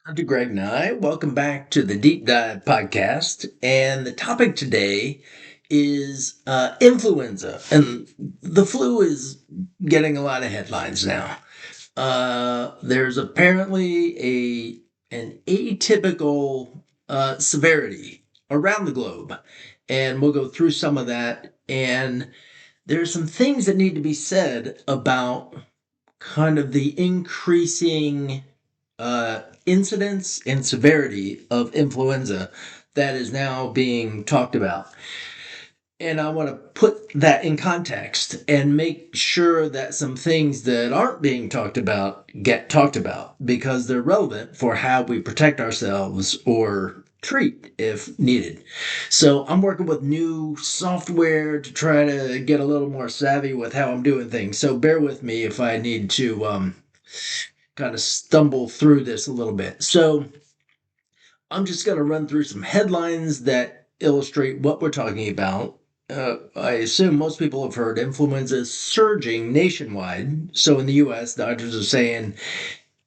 Dr. Greg Nye. Welcome back to the Deep Dive podcast. And the topic today is influenza. And the flu is getting a lot of headlines now. There's apparently an atypical severity around the globe. And we'll go through some of that. And there's some things that need to be said about kind of the increasing incidence and severity of influenza that is now being talked about. And I want to put that in context and make sure that some things that aren't being talked about get talked about because they're relevant for how we protect ourselves or treat if needed. So I'm working with new software to try to get a little more savvy with how I'm doing things. So bear with me if I need to kind of stumble through this a little bit. So I'm just going to run through some headlines that illustrate what we're talking about. I assume most people have heard influenza is surging nationwide. So in the US, doctors are saying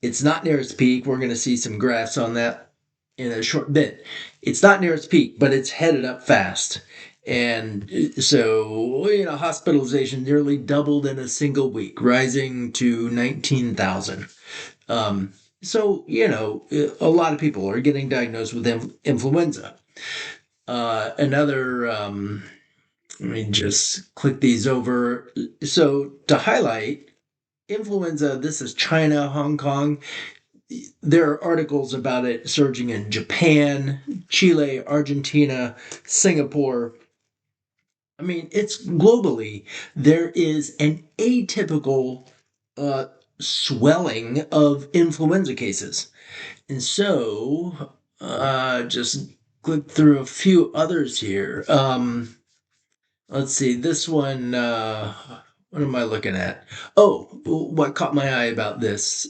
it's not near its peak. We're going to see some graphs on that in a short bit. It's not near its peak, but it's headed up fast. And so, hospitalization nearly doubled in a single week, rising to 19,000. A lot of people are getting diagnosed with influenza. Let me just click these over. So to highlight influenza, this is China, Hong Kong. There are articles about it surging in Japan, Chile, Argentina, Singapore. I mean, it's globally, there is an atypical uh, swelling of influenza cases. And so, just click through a few others here. Let's see, this one, what am I looking at? Oh, what caught my eye about this?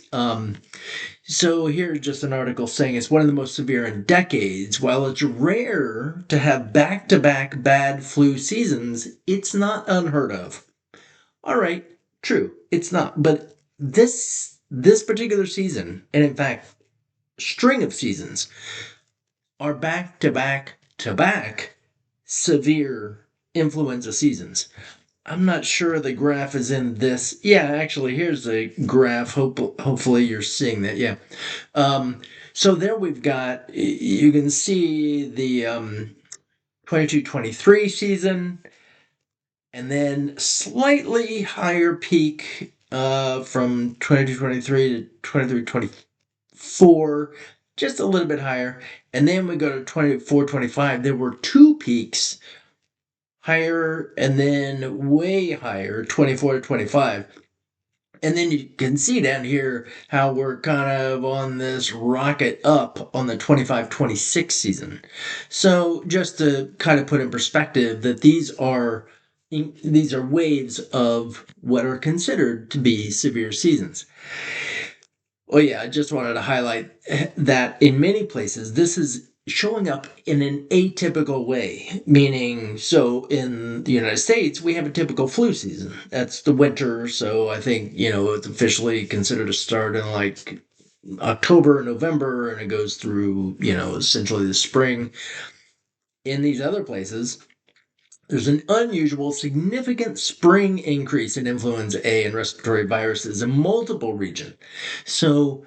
So here's just an article saying it's one of the most severe in decades. While it's rare to have back-to-back bad flu seasons, it's not unheard of. All right, true, it's not. But this particular season, and in fact, string of seasons, are back-to-back severe influenza seasons. I'm not sure the graph is in this. Yeah, actually, here's a graph. Hopefully, you're seeing that. Yeah. So there we've got, you can see the 22-23 season, and then slightly higher peak from 22-23 to 23-24, just a little bit higher. And then we go to 24-25. There were two peaks, higher and then way higher, 24-25. And then you can see down here how we're kind of on this rocket up on the 25-26 season. So just to kind of put in perspective that these are waves of what are considered to be severe seasons. Oh yeah, I just wanted to highlight that in many places this is showing up in an atypical way, meaning, so in the United States, we have a typical flu season. That's the winter, so I think, it's officially considered to start in like October, November, and it goes through, essentially the spring. In these other places, there's an unusual, significant spring increase in influenza A and respiratory viruses in multiple regions. So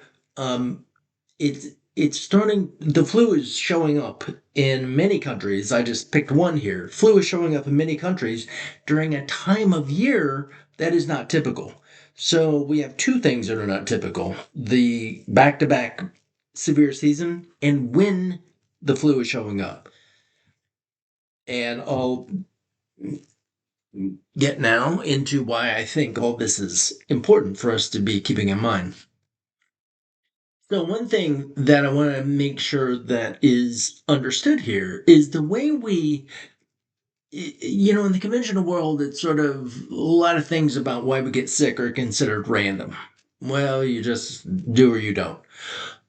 it's starting. The flu is showing up in many countries. I just picked one here. Flu is showing up in many countries during a time of year that is not typical. So we have two things that are not typical: the back-to-back severe season and when the flu is showing up. And I'll get now into why I think all this is important for us to be keeping in mind. So one thing that I want to make sure that is understood here is the way in the conventional world, it's sort of a lot of things about why we get sick are considered random. Well, you just do or you don't.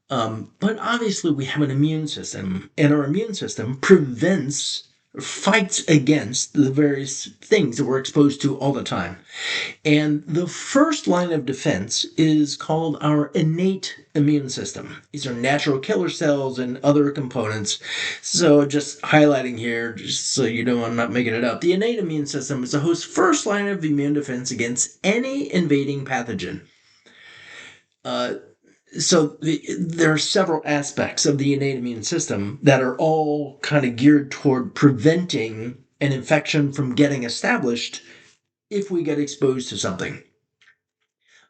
But obviously we have an immune system, and our immune system prevents fights against the various things that we're exposed to all the time. And the first line of defense is called our innate immune system. These are natural killer cells and other components. So just highlighting here, just so you know I'm not making it up, the innate immune system is the host's first line of immune defense against any invading pathogen. There are several aspects of the innate immune system that are all kind of geared toward preventing an infection from getting established if we get exposed to something.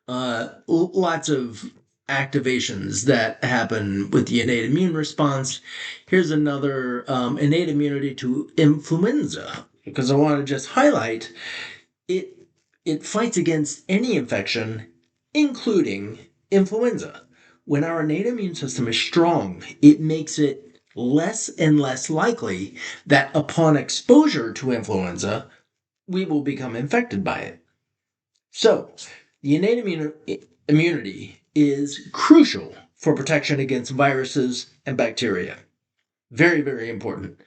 Lots of activations that happen with the innate immune response. Here's another innate immunity to influenza, because I want to just highlight it fights against any infection, including influenza. When our innate immune system is strong, it makes it less and less likely that upon exposure to influenza, we will become infected by it. So, the innate immunity is crucial for protection against viruses and bacteria. Very, very important.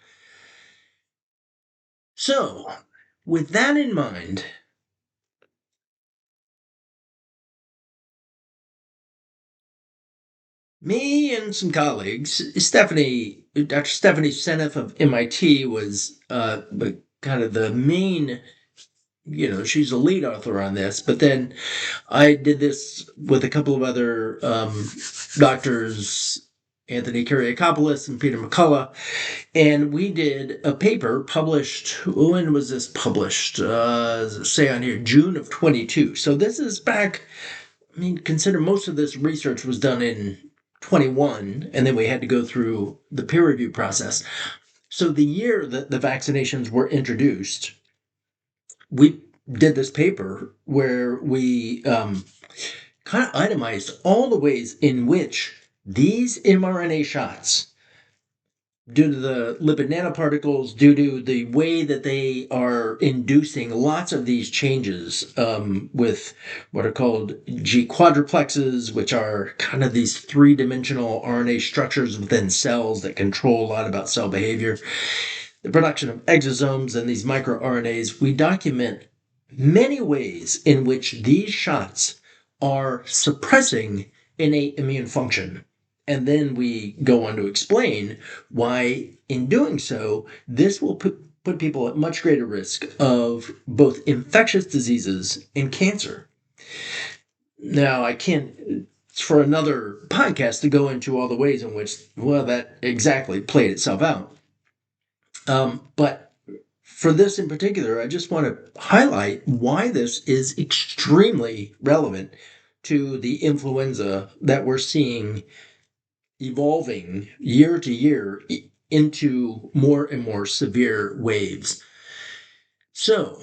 So, with that in mind, me and some colleagues, Dr. Stephanie Seneff of MIT was kind of the main, she's the lead author on this. But then I did this with a couple of other doctors, Anthony Kyriakopoulos and Peter McCullough, and we did a paper published. When was this published? Say on here, June of 22. So this is back. I mean, consider most of this research was done in 21, and then we had to go through the peer review process. So the year that the vaccinations were introduced, we did this paper where we kind of itemized all the ways in which these mRNA shots, due to the lipid nanoparticles, due to the way that they are inducing lots of these changes with what are called G quadruplexes, which are kind of these three-dimensional RNA structures within cells that control a lot about cell behavior, the production of exosomes and these microRNAs, we document many ways in which these shots are suppressing innate immune function. And then we go on to explain why, in doing so, this will put people at much greater risk of both infectious diseases and cancer. Now, I can't, it's for another podcast to go into all the ways in which, that exactly played itself out. But for this in particular, I just want to highlight why this is extremely relevant to the influenza that we're seeing evolving year to year into more and more severe waves. So,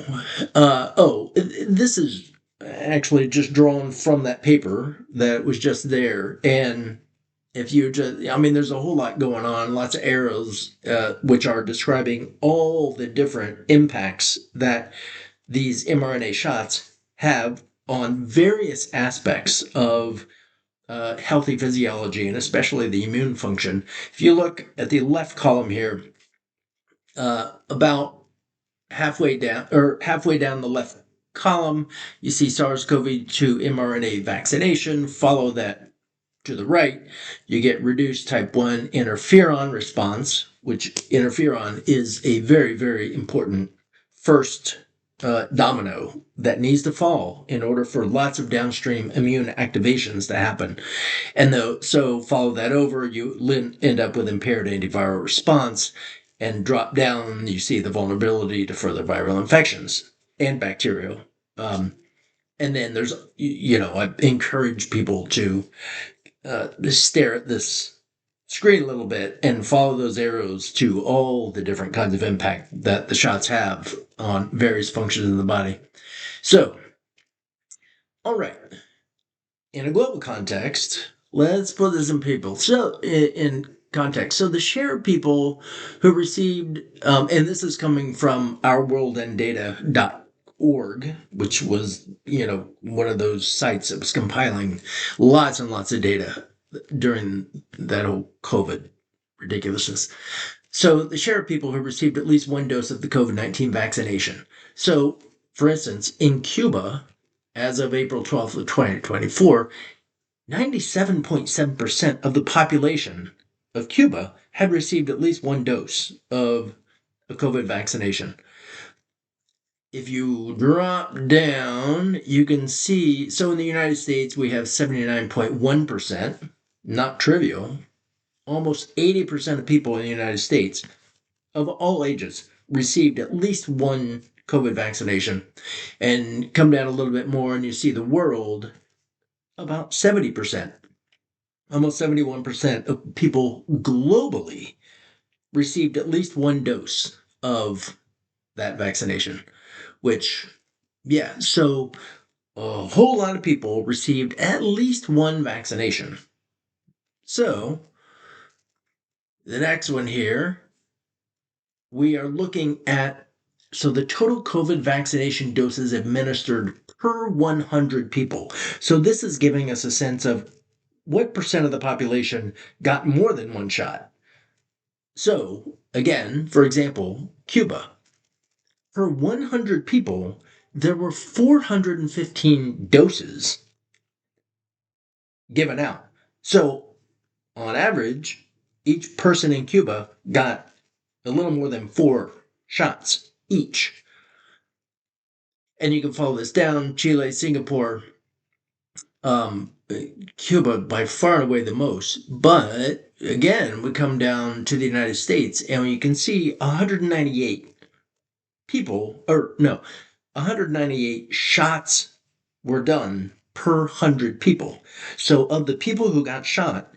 this is actually just drawn from that paper that was just there. And if you just, there's a whole lot going on, lots of arrows, which are describing all the different impacts that these mRNA shots have on various aspects of healthy physiology, and especially the immune function. If you look at the left column here, about halfway down the left column, you see SARS-CoV-2 mRNA vaccination. Follow that to the right, you get reduced type 1 interferon response, which interferon is a very, very important first domino that needs to fall in order for lots of downstream immune activations to happen. And so follow that over, you end up with impaired antiviral response, and drop down, you see the vulnerability to further viral infections and bacterial. And then there's, I encourage people to stare at this screen a little bit and follow those arrows to all the different kinds of impact that the shots have on various functions in the body. So, all right. In a global context, let's put this in people. So, in context, so the share of people who received, and this is coming from ourworldandData.org, which was, one of those sites that was compiling lots and lots of data during that whole COVID ridiculousness. So the share of people who received at least one dose of the COVID-19 vaccination. So, for instance, in Cuba, as of April 12th of 2024, 97.7% of the population of Cuba had received at least one dose of a COVID vaccination. If you drop down, you can see, so in the United States, we have 79.1%, not trivial. Almost 80% of people in the United States of all ages received at least one COVID vaccination. And come down a little bit more and you see the world, about 70%. Almost 71% of people globally received at least one dose of that vaccination, which, yeah, so a whole lot of people received at least one vaccination. So, the next one here, we are looking at, so the total COVID vaccination doses administered per 100 people. So, this is giving us a sense of what percent of the population got more than one shot. So, again, for example, Cuba. Per 100 people, there were 415 doses given out. So, on average, each person in Cuba got a little more than 4 shots each. And you can follow this down: Chile, Singapore, Cuba by far and away the most. But again, we come down to the United States and you can see 198 people, or no, 198 shots were done per 100 people. So of the people who got shot,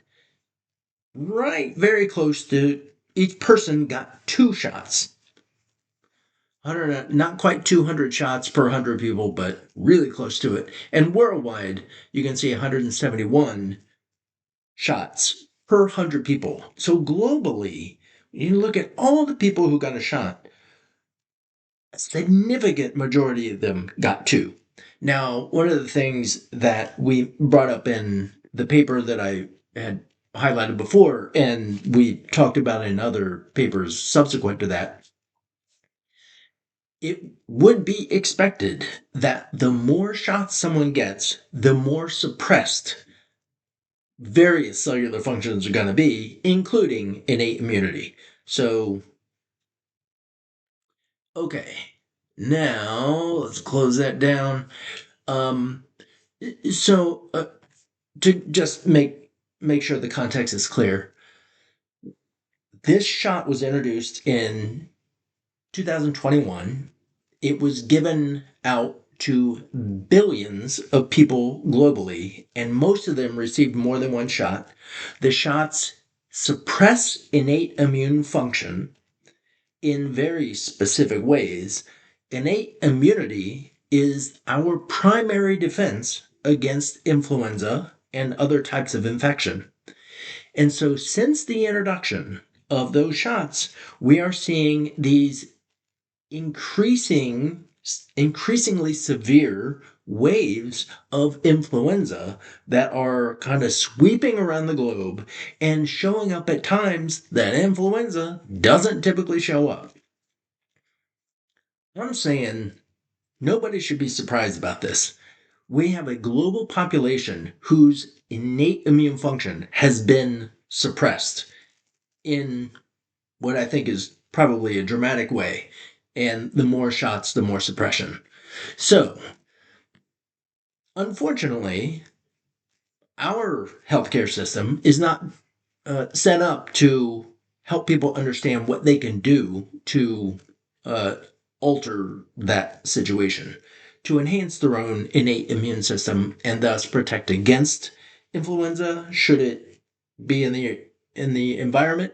right very close to each person got 2 shots. Not quite 200 shots per 100 people, but really close to it. And worldwide, you can see 171 shots per 100 people. So globally, you look at all the people who got a shot, a significant majority of them got 2. Now, one of the things that we brought up in the paper that I had highlighted before, and we talked about in other papers subsequent to that, it would be expected that the more shots someone gets, the more suppressed various cellular functions are going to be, including innate immunity. So, okay, now let's close that down. Um, so, to just make sure the context is clear, this shot was introduced in 2021. It was given out to billions of people globally, and most of them received more than one shot. The shots suppress innate immune function in very specific ways. Innate immunity is our primary defense against influenza and other types of infection. And so, since the introduction of those shots, we are seeing these increasingly severe waves of influenza that are kind of sweeping around the globe and showing up at times that influenza doesn't typically show up. I'm saying nobody should be surprised about this. We have a global population whose innate immune function has been suppressed in what I think is probably a dramatic way. And the more shots, the more suppression. So, unfortunately, our healthcare system is not set up to help people understand what they can do to alter that situation, to enhance their own innate immune system and thus protect against influenza should it be in the environment,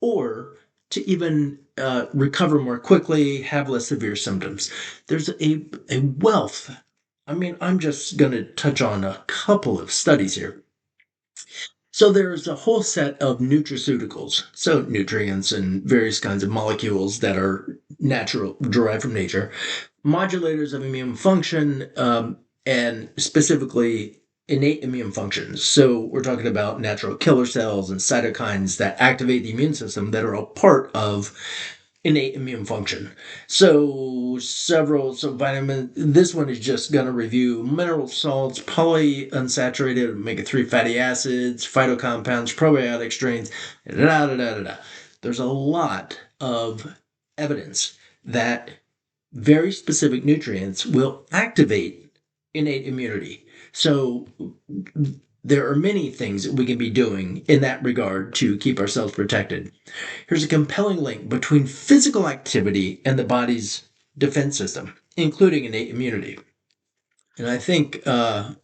or to even recover more quickly, have less severe symptoms. There's a wealth. I mean, I'm just going to touch on a couple of studies here. So there's a whole set of nutraceuticals, so nutrients and various kinds of molecules that are natural, derived from nature, modulators of immune function, and specifically innate immune functions. So we're talking about natural killer cells and cytokines that activate the immune system that are a part of innate immune function. So vitamin, this one is just going to review mineral salts, polyunsaturated omega-3 fatty acids, phytocompounds, probiotic strains, da da da da da. There's a lot of evidence that very specific nutrients will activate innate immunity. So there are many things that we can be doing in that regard to keep ourselves protected. Here's a compelling link between physical activity and the body's defense system, including innate immunity. And I think, I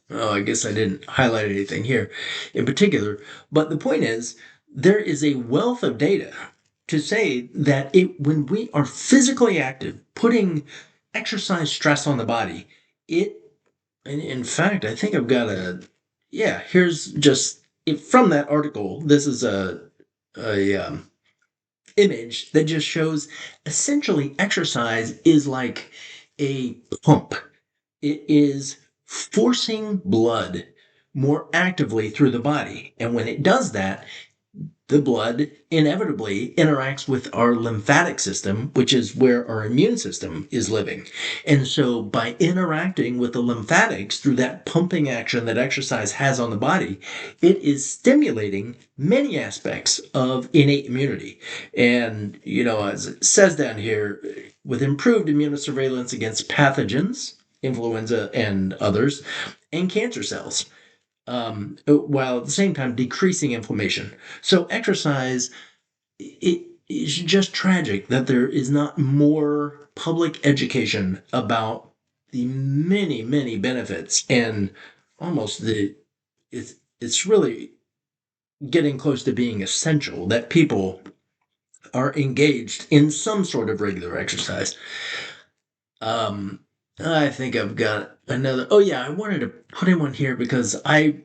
guess I didn't highlight anything here in particular, but the point is, there is a wealth of data to say that when we are physically active, putting exercise stress on the body, and in fact, I think I've got here's just, from that article, this is a image that just shows essentially exercise is like a pump. It is forcing blood more actively through the body. And when it does that, the blood inevitably interacts with our lymphatic system, which is where our immune system is living. And so by interacting with the lymphatics through that pumping action that exercise has on the body, it is stimulating many aspects of innate immunity. And, as it says down here, with improved immunosurveillance against pathogens, influenza and others, and cancer cells, while at the same time decreasing inflammation. So exercise, it is just tragic that there is not more public education about the many, many benefits, and almost it's really getting close to being essential that people are engaged in some sort of regular exercise. I think I've got another. Oh yeah, I wanted to put in one here because I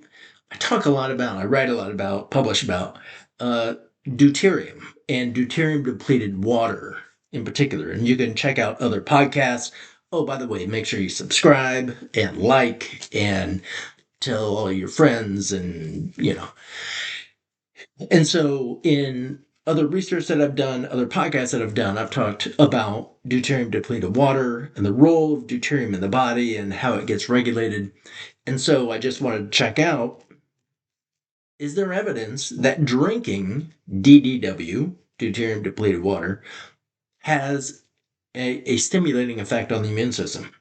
write a lot about, publish about uh, deuterium and deuterium-depleted water in particular. And you can check out other podcasts. Oh, by the way, make sure you subscribe and like and tell all your friends and. And so in other research that I've done, other podcasts that I've done, I've talked about deuterium-depleted water and the role of deuterium in the body and how it gets regulated. And so I just wanted to check out, is there evidence that drinking DDW, deuterium depleted water, has a stimulating effect on the immune system?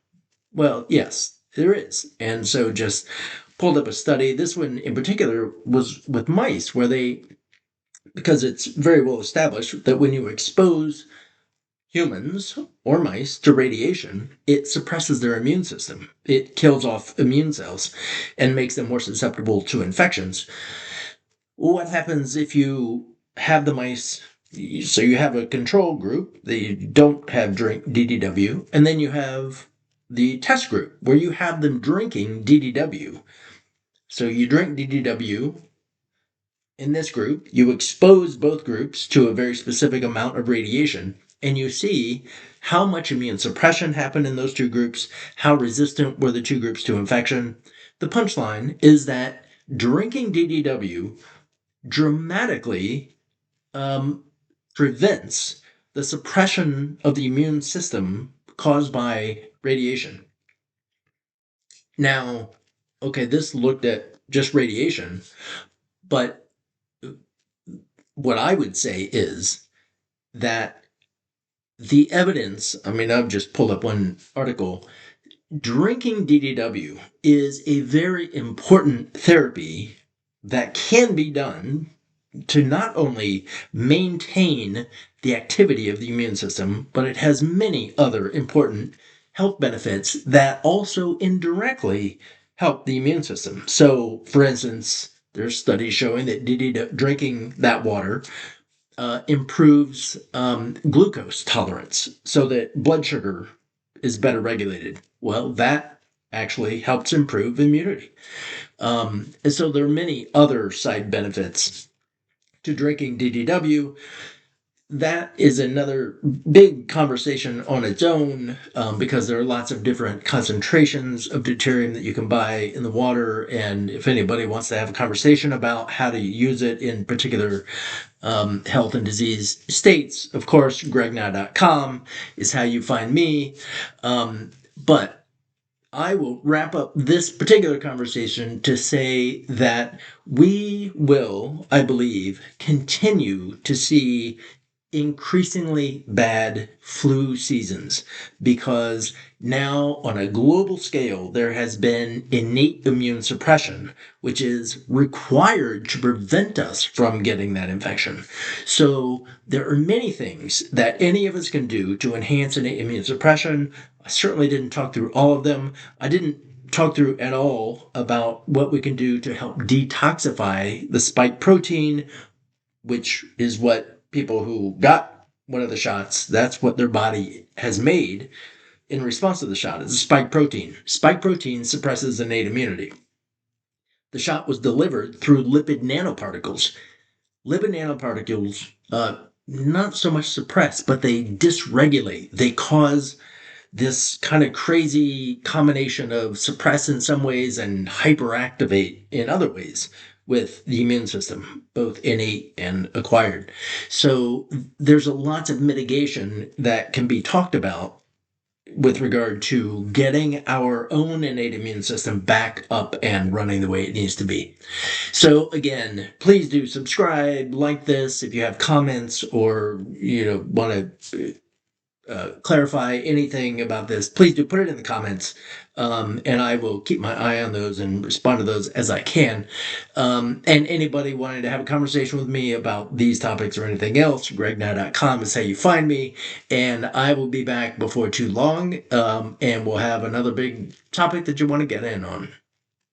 Well, yes, there is. And so just pulled up a study. This one in particular was with mice, because it's very well established that when you expose humans or mice to radiation, it suppresses their immune system. It kills off immune cells and makes them more susceptible to infections. What happens if you have the mice? So you have a control group that you don't have drink DDW, and then you have the test group where you have them drinking DDW. So you drink DDW in this group, you expose both groups to a very specific amount of radiation, and you see how much immune suppression happened in those two groups, how resistant were the two groups to infection. The punchline is that drinking DDW dramatically prevents the suppression of the immune system caused by radiation. Now, okay, this looked at just radiation, but what I would say is that the evidence, I've just pulled up one article, drinking DDW is a very important therapy that can be done to not only maintain the activity of the immune system, but it has many other important health benefits that also indirectly help the immune system. So, for instance, there's studies showing that drinking that water improves glucose tolerance so that blood sugar is better regulated. Well, that actually helps improve immunity. And so there are many other side benefits to drinking DDW. that is another big conversation on its own, because there are lots of different concentrations of deuterium that you can buy in the water. And if anybody wants to have a conversation about how to use it in particular health and disease states, of course, gregnow.com is how you find me. But I will wrap up this particular conversation to say that we will, I believe, continue to see increasingly bad flu seasons, because now on a global scale there has been innate immune suppression, which is required to prevent us from getting that infection. So there are many things that any of us can do to enhance innate immune suppression. I certainly didn't talk through all of them. I didn't talk through at all about what we can do to help detoxify the spike protein, which is what people who got one of the shots, that's what their body has made in response to the shot, is a spike protein. Spike protein suppresses innate immunity. The shot was delivered through lipid nanoparticles. Lipid nanoparticles not so much suppress, but they dysregulate. They cause this kind of crazy combination of suppress in some ways and hyperactivate in other ways with the immune system, both innate and acquired. So there's lots of mitigation that can be talked about with regard to getting our own innate immune system back up and running the way it needs to be. So again, please do subscribe, like this. If you have comments or want to clarify anything about this, please do put it in the comments, and I will keep my eye on those and respond to those as I can. And anybody wanting to have a conversation with me about these topics or anything else, gregnow.com is how you find me, and I will be back before too long, and we'll have another big topic that you want to get in on.